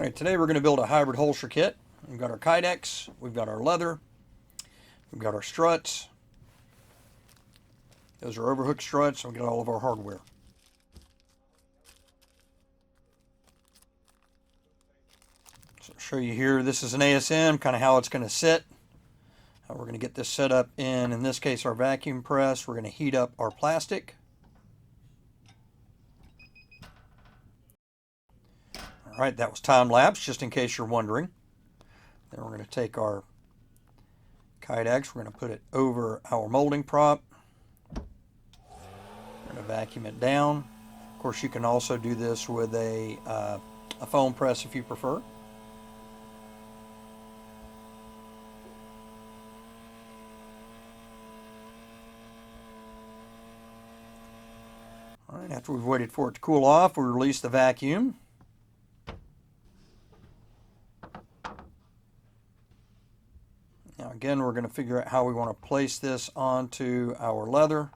Alright, today we're going to build a hybrid holster kit. We've got our KYDEX, we've got our leather, we've got our struts. Those are overhook struts, and we've got all of our hardware. So I'll show you here, this is an ASM, kind of how it's going to sit. We're going to get this set up in this case, our vacuum press. We're going to heat up our plastic. Alright, that was time-lapse, just in case you're wondering. Then we're going to take our KYDEX, we're going to put it over our molding prop. We're going to vacuum it down. Of course, you can also do this with a foam press if you prefer. Alright, after we've waited for it to cool off, we release the vacuum. Now again, we're going to figure out how we want to place this onto our leather.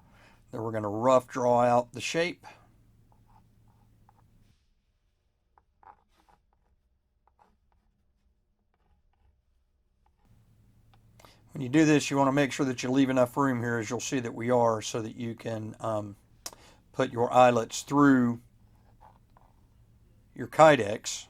Then we're going to rough draw out the shape. When you do this, you want to make sure that you leave enough room here, as you'll see that we are, so that you can put your eyelets through your KYDEX.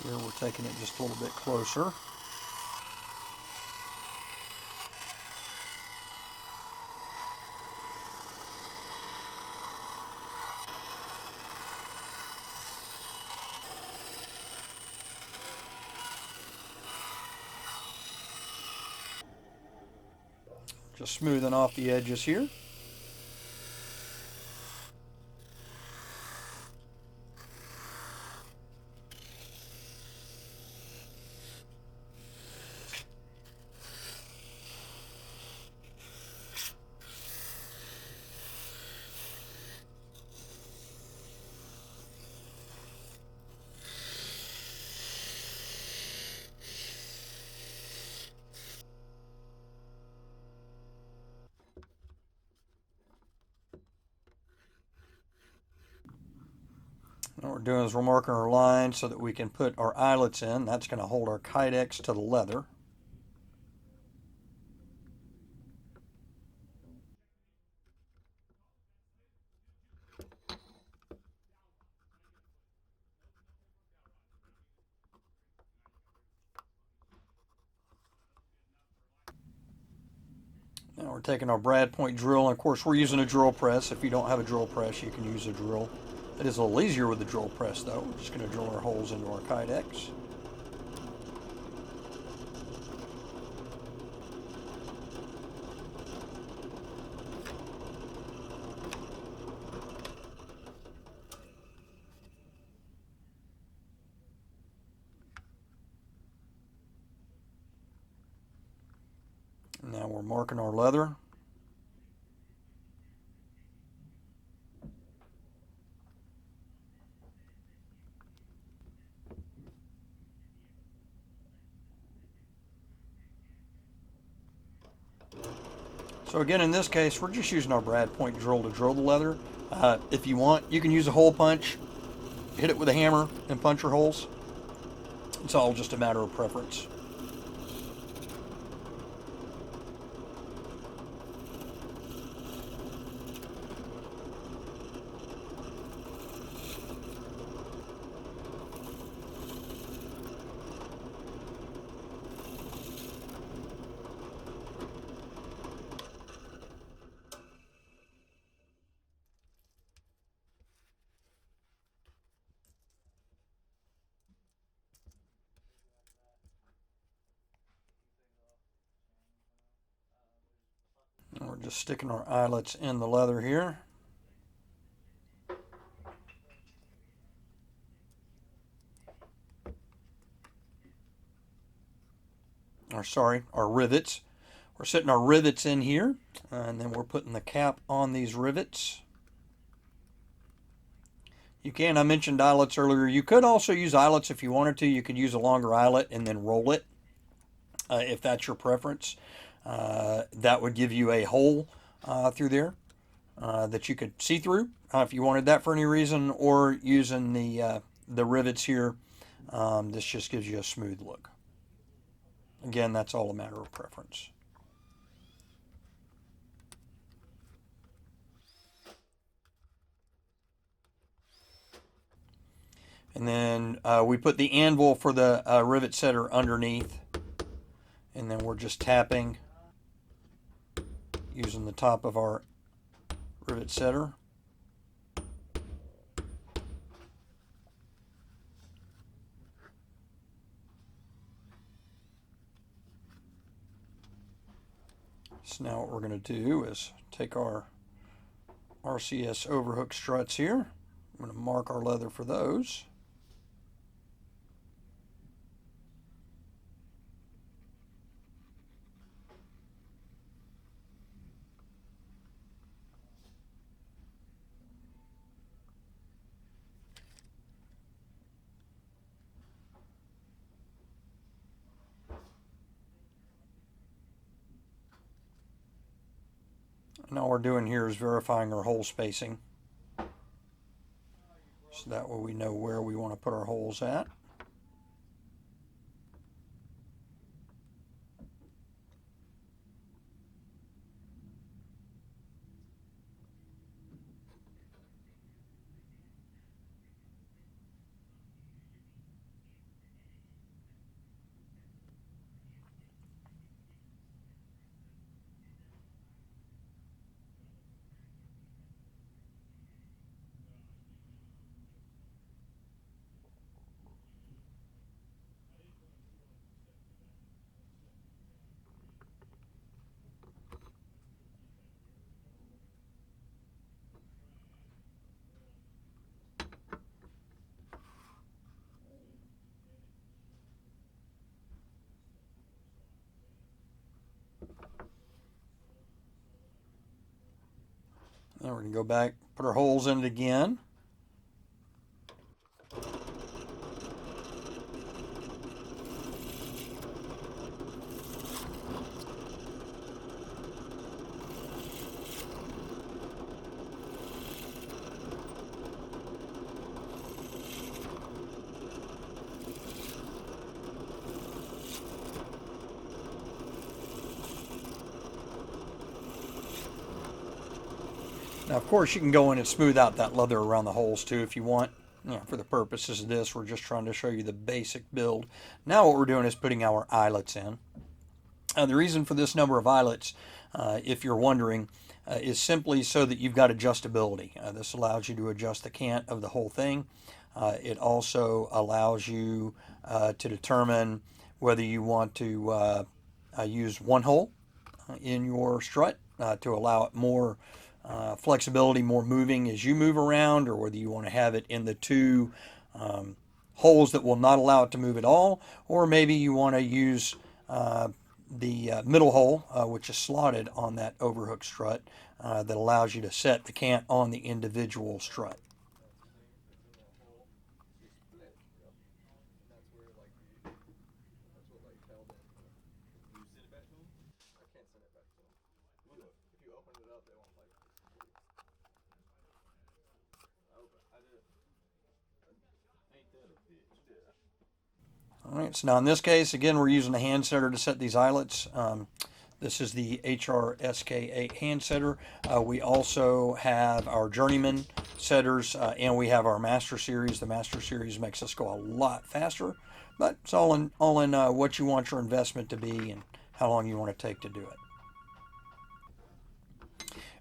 Here we're taking it just a little bit closer. Just smoothing off the edges here. What we're doing is we're marking our line so that we can put our eyelets in. That's going to hold our KYDEX to the leather. Now we're taking our brad point drill, and of course we're using a drill press. If you don't have a drill press, you can use a drill. It is a little easier with the drill press though. We're just going to drill our holes into our KYDEX. Now we're marking our leather. So again, in this case, we're just using our brad point drill to drill the leather. If you want, you can use a hole punch, hit it with a hammer, and punch your holes. It's all just a matter of preference. We're just sticking our eyelets in the leather here. Our rivets. We're setting our rivets in here, and then we're putting the cap on these rivets. I mentioned eyelets earlier. You could also use eyelets if you wanted to. You could use a longer eyelet and then roll it if that's your preference. That would give you a hole through there that you could see through if you wanted that for any reason, or using the rivets here. This just gives you a smooth look. Again, that's all a matter of preference. And then we put the anvil for the rivet setter underneath, and then we're just tapping using the top of our rivet setter. So now what we're going to do is take our RCS overhook struts here. I'm going to mark our leather for those. And all we're doing here is verifying our hole spacing. So that way we know where we want to put our holes at. Now we're going to go back, put our holes in it again. Now, of course, you can go in and smooth out that leather around the holes too if you want. For the purposes of this, we're just trying to show you the basic build. Now what we're doing is putting our eyelets in. The reason for this number of eyelets, if you're wondering, is simply so that you've got adjustability. This allows you to adjust the cant of the whole thing. It also allows you to determine whether you want to use one hole in your strut to allow it more flexibility, more moving as you move around, or whether you want to have it in the two holes that will not allow it to move at all, or maybe you want to use the middle hole, which is slotted on that overhook strut, that allows you to set the cant on the individual strut. All right, so now in this case, again, we're using a hand setter to set these eyelets. This is the HRSK8 hand setter. We also have our Journeyman setters, and we have our Master Series. The Master Series makes us go a lot faster, but it's all in what you want your investment to be and how long you want to take to do it.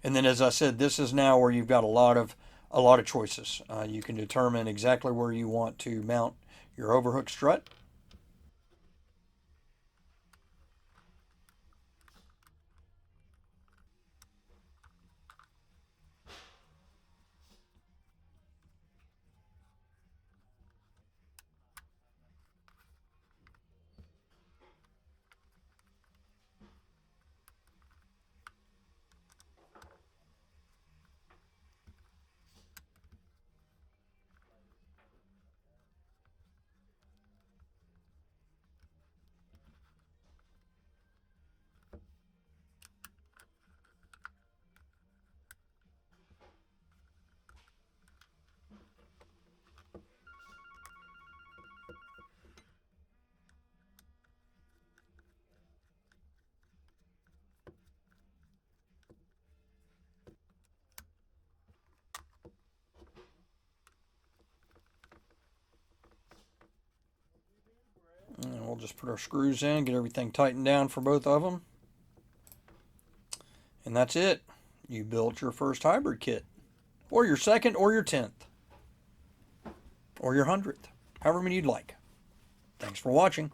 And then, as I said, this is now where you've got a lot of choices. You can determine exactly where you want to mount your overhook strut. we'll just put our screws in, get everything tightened down for both of them. And that's it. You built your first hybrid kit. Or your second, or your 10th. Or your 100th. However many you'd like. Thanks for watching.